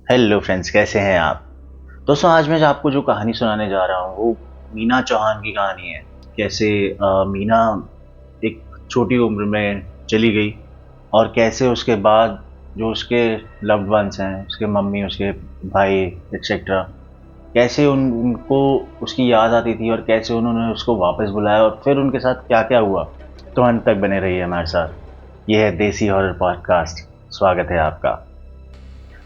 Hello friends, कैसे हैं आप। दोस्तों, आज मैं आपको जो कहानी सुनाने जा रहा हूँ वो मीना चौहान की कहानी है। कैसे मीना एक छोटी उम्र में चली गई और कैसे उसके बाद जो उसके लव्ड वंस हैं, उसके मम्मी, उसके भाई एक्सेट्रा, कैसे उनको उसकी याद आती थी और कैसे उन्होंने उसको वापस बुलाया और फिर उनके साथ क्या क्या हुआ। तो अंत तक बने रहिए हमारे साथ। ये है देसी हॉरर पॉडकास्ट। स्वागत है आपका।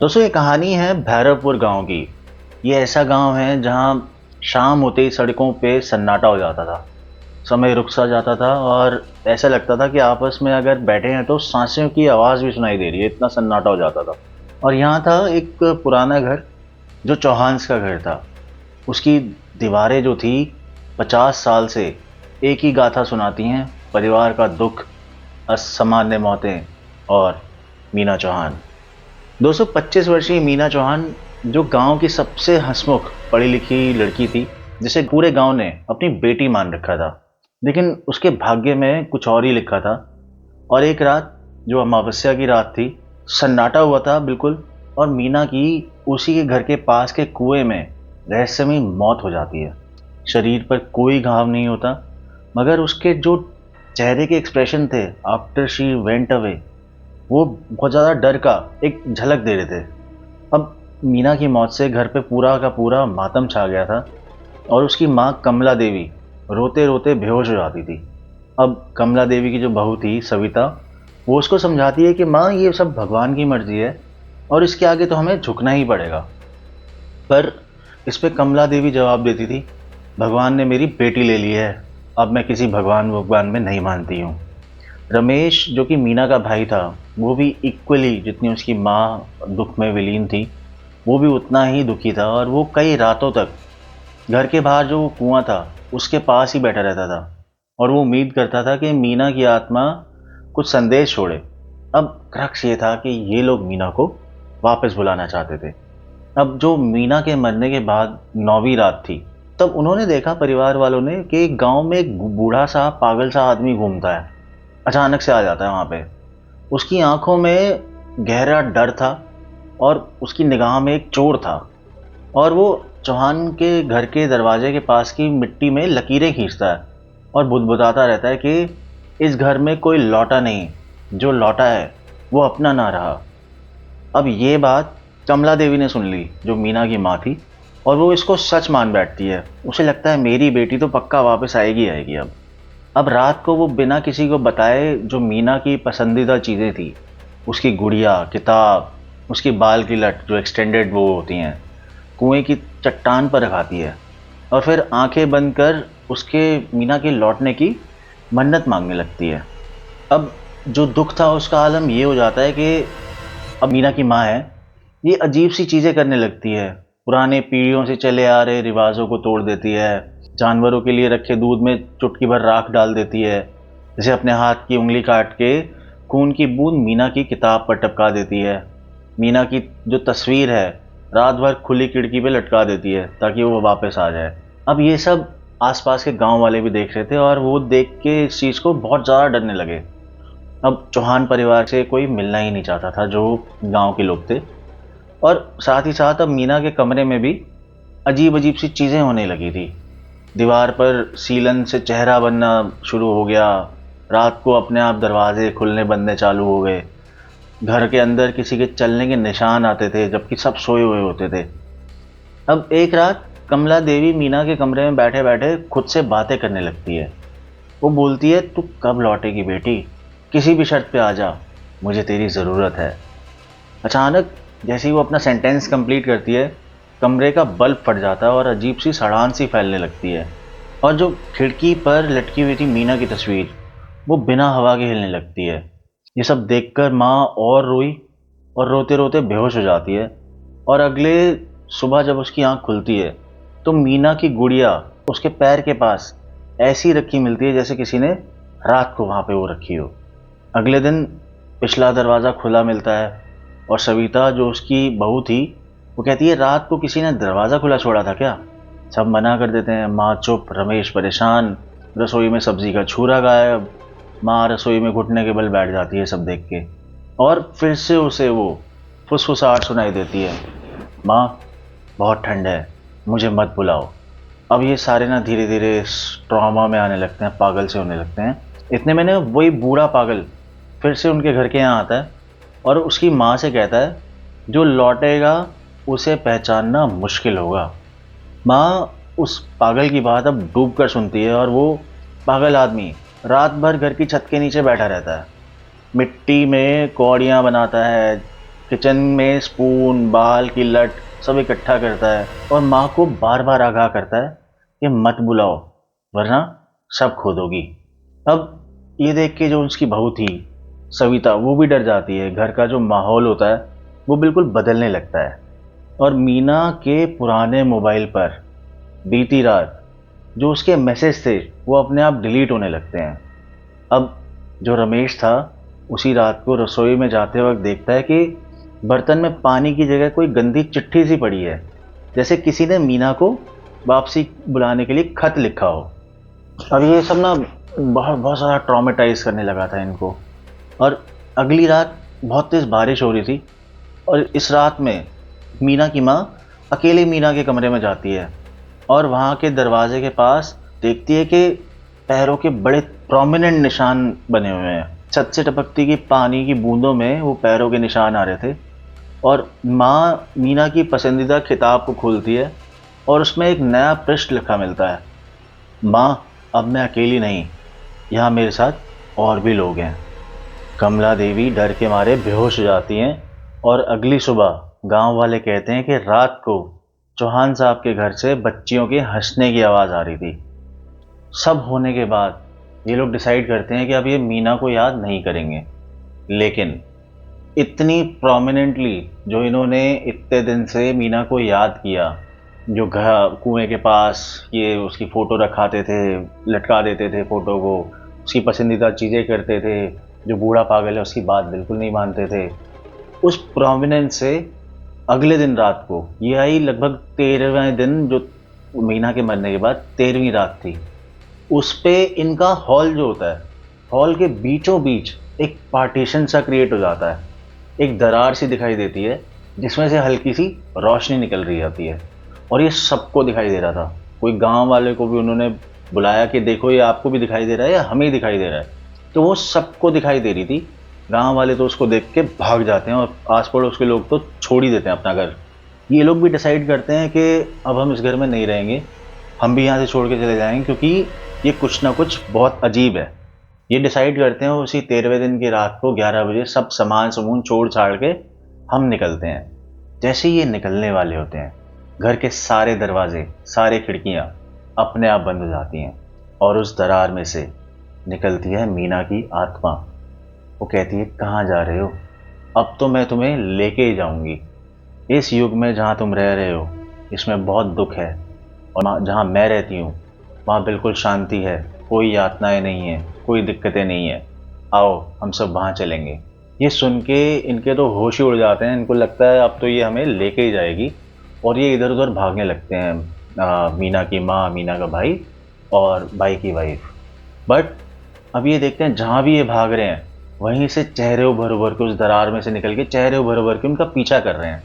दोस्तों, ये कहानी है भैरवपुर गांव की। ये ऐसा गांव है जहां शाम होते ही सड़कों पे सन्नाटा हो जाता था। समय रुक सा जाता था और ऐसा लगता था कि आपस में अगर बैठे हैं तो सांसों की आवाज़ भी सुनाई दे रही है, इतना सन्नाटा हो जाता था। और यहाँ था एक पुराना घर जो चौहान्स का घर था। उसकी दीवारें जो थी 50 साल से एक ही गाथा सुनाती हैं, परिवार का दुख, असामान्य मौतें और मीना चौहान। 225 वर्षीय मीना चौहान जो गांव की सबसे हंसमुख पढ़ी लिखी लड़की थी, जिसे पूरे गांव ने अपनी बेटी मान रखा था। लेकिन उसके भाग्य में कुछ और ही लिखा था। और एक रात, जो अमावस्या की रात थी, सन्नाटा हुआ था बिल्कुल। और मीना की उसी के घर के पास के कुएं में रहस्यमयी मौत हो जाती है। शरीर पर कोई घाव नहीं होता, मगर उसके जो चेहरे के एक्सप्रेशन थे आफ्टर शी वेंट अवे, वो बहुत ज़्यादा डर का एक झलक दे रहे थे। अब मीना की मौत से घर पे पूरा का पूरा मातम छा गया था और उसकी माँ कमला देवी रोते रोते बेहोश हो जाती थी। अब कमला देवी की जो बहू थी सविता, वो उसको समझाती है कि माँ, ये सब भगवान की मर्जी है और इसके आगे तो हमें झुकना ही पड़ेगा। पर इस पे कमला देवी जवाब देती थी, भगवान ने मेरी बेटी ले ली है, अब मैं किसी भगवान भगवान में नहीं मानती हूँ। रमेश, जो कि मीना का भाई था, वो भी इक्वली, जितनी उसकी माँ दुख में विलीन थी, वो भी उतना ही दुखी था। और वो कई रातों तक घर के बाहर जो कुआं था उसके पास ही बैठा रहता था और वो उम्मीद करता था कि मीना की आत्मा कुछ संदेश छोड़े। अब क्रक्स ये था कि ये लोग मीना को वापस बुलाना चाहते थे। अब जो मीना के मरने के बाद 9वीं रात थी, तब उन्होंने देखा, परिवार वालों ने, कि गांव में एक बूढ़ा सा पागल सा आदमी घूमता है। अचानक से आ जाता है वहां पे। उसकी आंखों में गहरा डर था और उसकी निगाह में एक चोर था। और वो चौहान के घर के दरवाजे के पास की मिट्टी में लकीरें खींचता है और बुदबुदाता रहता है कि इस घर में कोई लौटा नहीं, जो लौटा है वो अपना ना रहा। अब ये बात कमला देवी ने सुन ली, जो मीना की माँ थी, और वो इसको सच मान बैठती है। उसे लगता है मेरी बेटी तो पक्का वापस आएगी आएगी। अब रात को वो बिना किसी को बताए जो मीना की पसंदीदा चीज़ें थी, उसकी गुड़िया, किताब, उसकी बाल की लट जो एक्सटेंडेड वो होती हैं, कुएं की चट्टान पर रखाती है और फिर आंखें बंद कर उसके मीना के लौटने की मन्नत मांगने लगती है। अब जो दुख था उसका आलम ये हो जाता है कि अब मीना की माँ है, ये अजीब सी चीज़ें करने लगती है। पुराने पीढ़ियों से चले आ रहे रिवाजों को तोड़ देती है। जानवरों के लिए रखे दूध में चुटकी भर राख डाल देती है। जैसे अपने हाथ की उंगली काट के खून की बूंद मीना की किताब पर टपका देती है। मीना की जो तस्वीर है रात भर खुली खिड़की पे लटका देती है ताकि वो वापस आ जाए। अब ये सब आसपास के गांव वाले भी देख रहे थे और वो देख के इस चीज़ को बहुत ज़्यादा डरने लगे। अब चौहान परिवार से कोई मिलना ही नहीं चाहता था, जो गांव के लोग थे। और साथ ही साथ अब मीना के कमरे में भी अजीब अजीब सी चीज़ें होने लगी थी। दीवार पर सीलन से चेहरा बनना शुरू हो गया। रात को अपने आप दरवाजे खुलने बंदने चालू हो गए। घर के अंदर किसी के चलने के निशान आते थे जबकि सब सोए हुए होते थे। अब एक रात कमला देवी मीना के कमरे में बैठे बैठे खुद से बातें करने लगती है। वो बोलती है, तू कब लौटेगी बेटी, किसी भी शर्त पे आ जा, मुझे तेरी ज़रूरत है। अचानक जैसे ही वो अपना सेंटेंस कंप्लीट करती है, कमरे का बल्ब फट जाता है और अजीब सी सड़ान सी फैलने लगती है। और जो खिड़की पर लटकी हुई थी मीना की तस्वीर, वो बिना हवा के हिलने लगती है। ये सब देखकर माँ और रोई और रोते रोते बेहोश हो जाती है। और अगले सुबह जब उसकी आंख खुलती है तो मीना की गुड़िया उसके पैर के पास ऐसी रखी मिलती है जैसे किसी ने रात को वहाँ पे वो रखी हो। अगले दिन पिछला दरवाज़ा खुला मिलता है और सविता, जो उसकी बहू थी, वो कहती है, रात को किसी ने दरवाज़ा खुला छोड़ा था क्या। सब मना कर देते हैं। माँ चुप, रमेश परेशान, रसोई में सब्जी का छूरा गायब। माँ रसोई में घुटने के बल बैठ जाती है सब देख के। और फिर से उसे वो फुसफुसाहट सुनाई देती है, माँ बहुत ठंड है, मुझे मत बुलाओ। अब ये सारे ना धीरे धीरे इस ट्रॉमा में आने लगते हैं, पागल से होने लगते हैं। इतने में ना वही बूढ़ा पागल फिर से उनके घर के यहाँ आता है और उसकी माँ से कहता है, जो लौटेगा उसे पहचानना मुश्किल होगा। माँ उस पागल की बात अब डूब कर सुनती है और वो पागल आदमी रात भर घर की छत के नीचे बैठा रहता है, मिट्टी में कौड़ियाँ बनाता है, किचन में स्पून, बाल की लट सब इकट्ठा करता है और माँ को बार बार आगाह करता है कि मत बुलाओ वरना सब खो दोगी। अब ये देख के जो उसकी बहू थी सविता, वो भी डर जाती है। घर का जो माहौल होता है वो बिल्कुल बदलने लगता है और मीना के पुराने मोबाइल पर बीती रात जो उसके मैसेज थे वो अपने आप डिलीट होने लगते हैं। अब जो रमेश था उसी रात को रसोई में जाते वक्त देखता है कि बर्तन में पानी की जगह कोई गंदी चिट्ठी सी पड़ी है, जैसे किसी ने मीना को वापसी बुलाने के लिए खत लिखा हो। अब ये सब ना बहुत बहुत ज़्यादा ट्रॉमेटाइज करने लगा था इनको। और अगली रात बहुत तेज़ बारिश हो रही थी और इस रात में मीना की माँ अकेले मीना के कमरे में जाती है और वहाँ के दरवाजे के पास देखती है कि पैरों के बड़े प्रोमिनेंट निशान बने हुए हैं। छत से टपकती की पानी की बूंदों में वो पैरों के निशान आ रहे थे और माँ मीना की पसंदीदा किताब को खोलती है और उसमें एक नया पृष्ठ लिखा मिलता है, माँ अब मैं अकेली नहीं, यहाँ मेरे साथ और भी लोग हैं। कमला देवी डर के मारे बेहोश हो जाती हैं और अगली सुबह गांव वाले कहते हैं कि रात को चौहान साहब के घर से बच्चियों के हंसने की आवाज़ आ रही थी। सब होने के बाद ये लोग डिसाइड करते हैं कि अब ये मीना को याद नहीं करेंगे, लेकिन इतनी प्रोमिनेंटली जो इन्होंने इतने दिन से मीना को याद किया, जो घर कुएं के पास ये उसकी फ़ोटो रखाते थे, लटका देते थे फ़ोटो को, उसकी पसंदीदा चीज़ें करते थे, जो बूढ़ा पागल है उसकी बात बिल्कुल नहीं मानते थे, उस प्रोमिनेंस से अगले दिन रात को ये आई लगभग 13वें दिन, जो मीना के मरने के बाद 13वीं रात थी। उस पे इनका हॉल जो होता है, हॉल के बीचों बीच एक पार्टीशन सा क्रिएट हो जाता है। एक दरार सी दिखाई देती है जिसमें से हल्की सी रोशनी निकल रही होती है और ये सबको दिखाई दे रहा था। कोई गांव वाले को भी उन्होंने बुलाया कि देखो ये आपको भी दिखाई दे रहा है या हमें ही दिखाई दे रहा है, तो वो सबको दिखाई दे रही थी। गांव वाले तो उसको देख के भाग जाते हैं और आस पड़ोस के लोग तो छोड़ ही देते हैं अपना घर। ये लोग भी डिसाइड करते हैं कि अब हम इस घर में नहीं रहेंगे, हम भी यहाँ से छोड़ के चले जाएंगे क्योंकि ये कुछ ना कुछ बहुत अजीब है। ये डिसाइड करते हैं उसी 13वें दिन की रात को 11 बजे सब सामान समून छोड़ छाड़ के हम निकलते हैं। जैसे ही ये निकलने वाले होते हैं घर के सारे दरवाजे, सारे खिड़कियां अपने आप बंद हो जाती हैं और उस दरार में से निकलती है मीना की आत्मा। वो कहती है, कहाँ जा रहे हो? अब तो मैं तुम्हें लेके ही जाऊंगी। इस युग में जहाँ तुम रह रहे हो इसमें बहुत दुख है और जहाँ मैं रहती हूँ वहाँ बिल्कुल शांति है, कोई यातनाएं नहीं है, कोई दिक्कतें नहीं है। आओ हम सब वहाँ चलेंगे। ये सुन के इनके तो होश ही उड़ जाते हैं। इनको लगता है अब तो ये हमें लेके ही जाएगी और ये इधर उधर भागने लगते हैं, मीना की माँ, मीना का भाई और भाई की वाइफ। बट अब ये देखते हैं जहाँ भी ये भाग रहे हैं वहीं से चेहरे उभर उभर के, उस दरार में से निकल के चेहरे उभर उभर के उनका पीछा कर रहे हैं।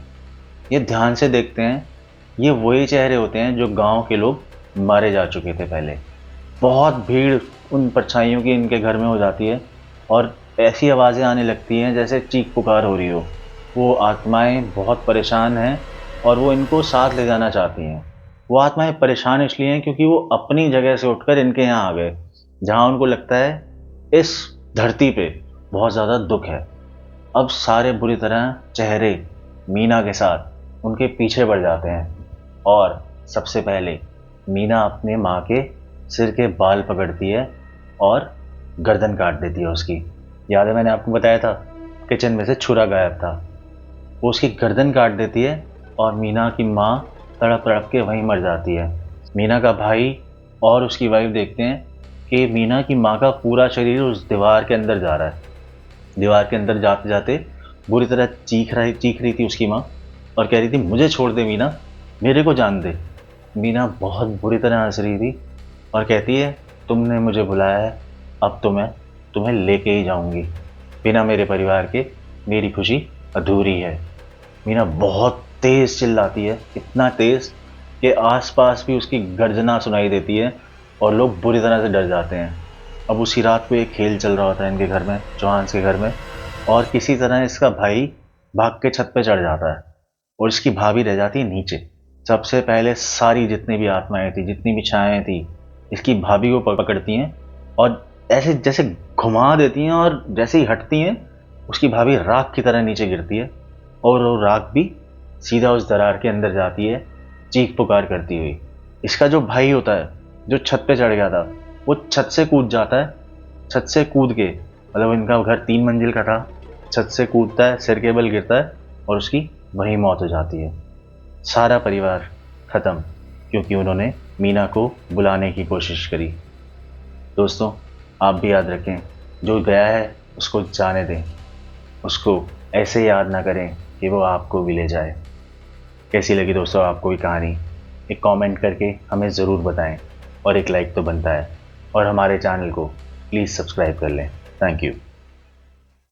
ये ध्यान से देखते हैं, ये वही चेहरे होते हैं जो गांव के लोग मारे जा चुके थे पहले। बहुत भीड़ उन परछाइयों की इनके घर में हो जाती है और ऐसी आवाज़ें आने लगती हैं जैसे चीख पुकार हो रही हो। वो आत्माएं बहुत परेशान हैं और वो इनको साथ ले जाना चाहती हैं। वो आत्माएं परेशान इसलिए हैं क्योंकि वो अपनी जगह से उठकर इनके यहाँ आ गए, जहाँ उनको लगता है इस धरती पे बहुत ज़्यादा दुख है। अब सारे बुरी तरह चेहरे मीना के साथ उनके पीछे बढ़ जाते हैं और सबसे पहले मीना अपने माँ के सिर के बाल पकड़ती है और गर्दन काट देती है उसकी। याद है मैंने आपको बताया था किचन में से छुरा गायब था, वो उसकी गर्दन काट देती है और मीना की माँ तड़प तड़प के वहीं मर जाती है। मीना का भाई और उसकी वाइफ देखते हैं कि मीना की माँ का पूरा शरीर उस दीवार के अंदर जा रहा है। दीवार के अंदर जाते जाते बुरी तरह चीख रही थी उसकी माँ और कह रही थी, मुझे छोड़ दे मीना, मेरे को जान दे। मीना बहुत बुरी तरह हंस रही थी और कहती है, तुमने मुझे बुलाया है, अब तो मैं तुम्हें लेके ही जाऊंगी। बिना मेरे परिवार के मेरी खुशी अधूरी है। मीना बहुत तेज़ चिल्लाती है, इतना तेज़ कि आस-पास भी उसकी गर्जना सुनाई देती है और लोग बुरी तरह से डर जाते हैं। अब उसी रात को एक खेल चल रहा होता है इनके घर में, चौहान्स के घर में, और किसी तरह इसका भाई भाग के छत पे चढ़ जाता है और इसकी भाभी रह जाती है नीचे। सबसे पहले सारी जितनी भी आत्माएँ थी, जितनी भी छायाएँ थी, इसकी भाभी को पकड़ती हैं और ऐसे जैसे घुमा देती हैं, और जैसे ही हटती हैं, उसकी भाभी राख की तरह नीचे गिरती है और वो राख भी सीधा उस दरार के अंदर जाती है, चीख-पुकार करती हुई। इसका जो भाई होता है, जो छत पे चढ़ गया था, वो छत से कूद जाता है। छत से कूद के, मतलब इनका घर 3 मंजिल का था, छत से कूदता है, सिर के बल गिरता है और उसकी वहीं मौत हो जाती है। सारा परिवार खत्म, क्योंकि उन्होंने मीना को बुलाने की कोशिश करी। दोस्तों, आप भी याद रखें, जो गया है उसको जाने दें, उसको ऐसे याद ना करें कि वो आपको भी ले जाए। कैसी लगी दोस्तों आपको ये कहानी? एक कमेंट करके हमें ज़रूर बताएं, और एक लाइक तो बनता है, और हमारे चैनल को प्लीज़ सब्सक्राइब कर लें। Thank you.